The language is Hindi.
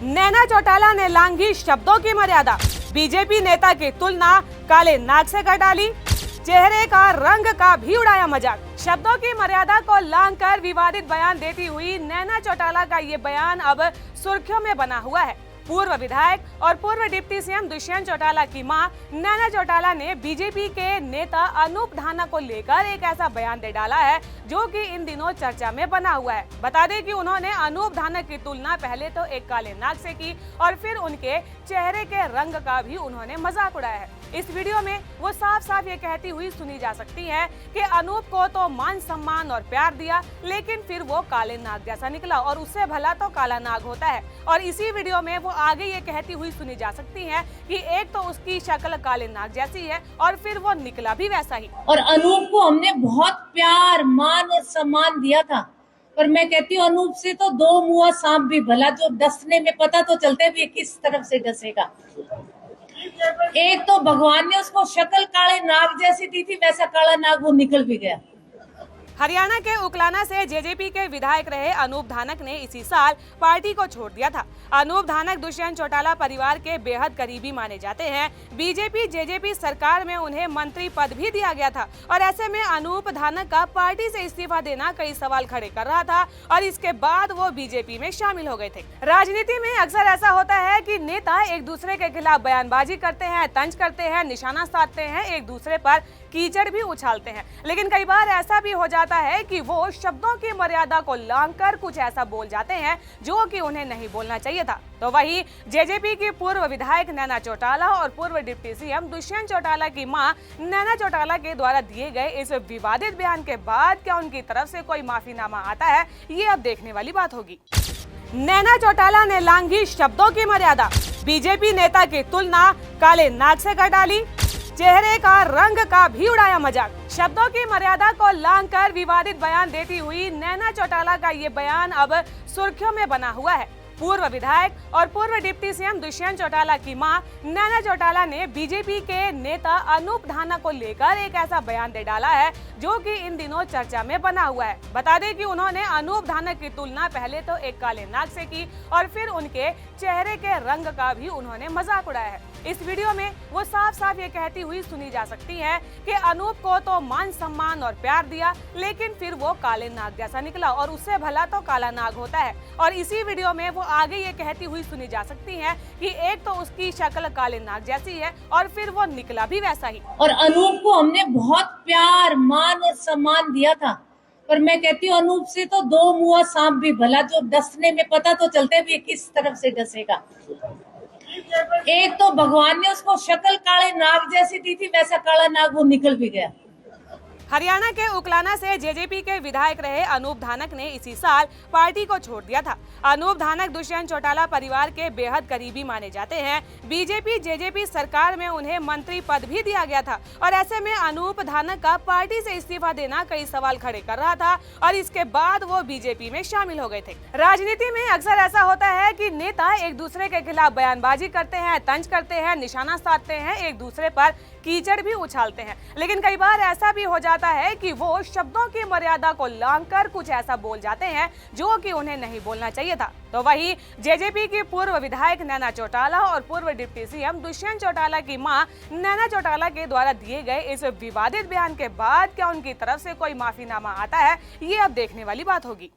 नैना चौटाला ने लांघी शब्दों की मर्यादा। बीजेपी नेता की तुलना काले नाग से कर डाली। चेहरे का रंग का भी उड़ाया मजाक। शब्दों की मर्यादा को लांघकर विवादित बयान देती हुई नैना चौटाला का ये बयान अब सुर्खियों में बना हुआ है। पूर्व विधायक और पूर्व डिप्टी सीएम दुष्यंत चौटाला की मां नैना चौटाला ने बीजेपी के नेता अनूप धानक को लेकर एक ऐसा बयान दे डाला है जो कि इन दिनों चर्चा में बना हुआ है। बता दें कि उन्होंने अनूप धानक की तुलना पहले तो एक काले नाग से की और फिर उनके चेहरे के रंग का भी उन्होंने मजाक उड़ाया है। इस वीडियो में वो साफ साफ ये कहती हुई सुनी जा सकती है कि अनूप को तो मान सम्मान और प्यार दिया, लेकिन फिर वो काले नाग जैसा निकला और उससे भला तो काला नाग होता है। और इसी वीडियो में वो आगे ये कहती हुई सुनी जा सकती है कि एक तो उसकी शक्ल काले नाग जैसी है और फिर वो निकला भी वैसा ही। और अनूप को हमने बहुत प्यार, मान और सम्मान दिया था, पर मैं कहती हूँ अनूप से तो दो मुआ सांप भी भला, जो डसने में पता तो चलता है भी किस तरफ से डसेगा। एक तो भगवान ने उसको शक्ल काले नाग जैसी दी थी, वैसा काला नाग वो निकल भी गया। हरियाणा के उकलाना से जेजेपी के विधायक रहे अनूप धानक ने इसी साल पार्टी को छोड़ दिया था। अनूप धानक दुष्यंत चौटाला परिवार के बेहद करीबी माने जाते हैं। बीजेपी जेजेपी सरकार में उन्हें मंत्री पद भी दिया गया था और ऐसे में अनूप धानक का पार्टी से इस्तीफा देना कई सवाल खड़े कर रहा था और इसके बाद वो बीजेपी में शामिल हो गए थे। राजनीति में अक्सर ऐसा होता है कि नेता एक दूसरे के खिलाफ बयानबाजी करते हैं, तंज करते हैं, निशाना साधते हैं, एक दूसरे पर कीचड़ भी उछालते हैं, लेकिन कई बार ऐसा भी हो जाता है कि वो शब्दों की मर्यादा को लांघकर कुछ ऐसा बोल जाते हैं जो कि उन्हें नहीं बोलना चाहिए था। तो वही जेजेपी की पूर्व विधायक नैना चौटाला और पूर्व डिप्टी सीएम दुष्यंत चौटाला की मां नैना चौटाला के द्वारा दिए गए इस विवादित बयान के बाद क्या उनकी तरफ से कोई माफीनामा आता है, ये अब देखने वाली बात होगी। नैना चौटाला ने लांघी शब्दों की मर्यादा। बीजेपी नेता की तुलना काले नाग से कर डाली। चेहरे का रंग का भी उड़ाया मजाक। शब्दों की मर्यादा को लांघकर विवादित बयान देती हुई नैना चौटाला का ये बयान अब सुर्खियों में बना हुआ है। पूर्व विधायक और पूर्व डिप्टी सीएम दुष्यंत चौटाला की मां नैना चौटाला ने बीजेपी के नेता अनूप धानक को लेकर एक ऐसा बयान दे डाला है जो कि इन दिनों चर्चा में बना हुआ है। बता दें कि उन्होंने अनूप धानक की तुलना पहले तो एक काले नाग से की और फिर उनके चेहरे के रंग का भी उन्होंने मजाक उड़ाया है। इस वीडियो में वो साफ साफ ये कहती हुई सुनी जा सकती है कि अनूप को तो मान सम्मान और प्यार दिया, लेकिन फिर वो काले नाग जैसा निकला और उससे भला तो काला नाग होता है। और इसी वीडियो में वो आगे ये कहती हुई सुनी जा सकती है कि एक तो उसकी शक्ल काले नाग जैसी है और फिर वो निकला भी वैसा ही। और अनूप को हमने बहुत प्यार, मान और सम्मान दिया था, पर मैं कहती हूँ अनूप से तो दो मुआ सांप भी भला, जो डसने में पता तो चलता है भी किस तरफ से डसेगा। एक तो भगवान ने उसको शक्ल काले नाग जैसी दी थी, वैसा काला नाग वो निकल भी गया। हरियाणा के उकलाना से जेजेपी के विधायक रहे अनूप धानक ने इसी साल पार्टी को छोड़ दिया था। अनूप धानक दुष्यंत चौटाला परिवार के बेहद करीबी माने जाते हैं। बीजेपी जेजेपी सरकार में उन्हें मंत्री पद भी दिया गया था और ऐसे में अनूप धानक का पार्टी से इस्तीफा देना कई सवाल खड़े कर रहा था और इसके बाद वो बीजेपी में शामिल हो गए थे। राजनीति में अक्सर ऐसा होता है कि नेता एक दूसरे के खिलाफ बयानबाजी करते हैं, तंज करते हैं, निशाना साधते हैं, एक दूसरे पर कीचड़ भी उछालते हैं, लेकिन कई बार ऐसा भी हो जाता है कि वो शब्दों की मर्यादा को लांघकर कुछ ऐसा बोल जाते हैं जो कि उन्हें नहीं बोलना चाहिए था। तो वही जेजेपी की पूर्व विधायक नैना चौटाला और पूर्व डिप्टी सीएम दुष्यंत चौटाला की मां नैना चौटाला के द्वारा दिए गए इस विवादित बयान के बाद क्या उनकी तरफ से कोई माफीनामा आता है, ये अब देखने वाली बात होगी।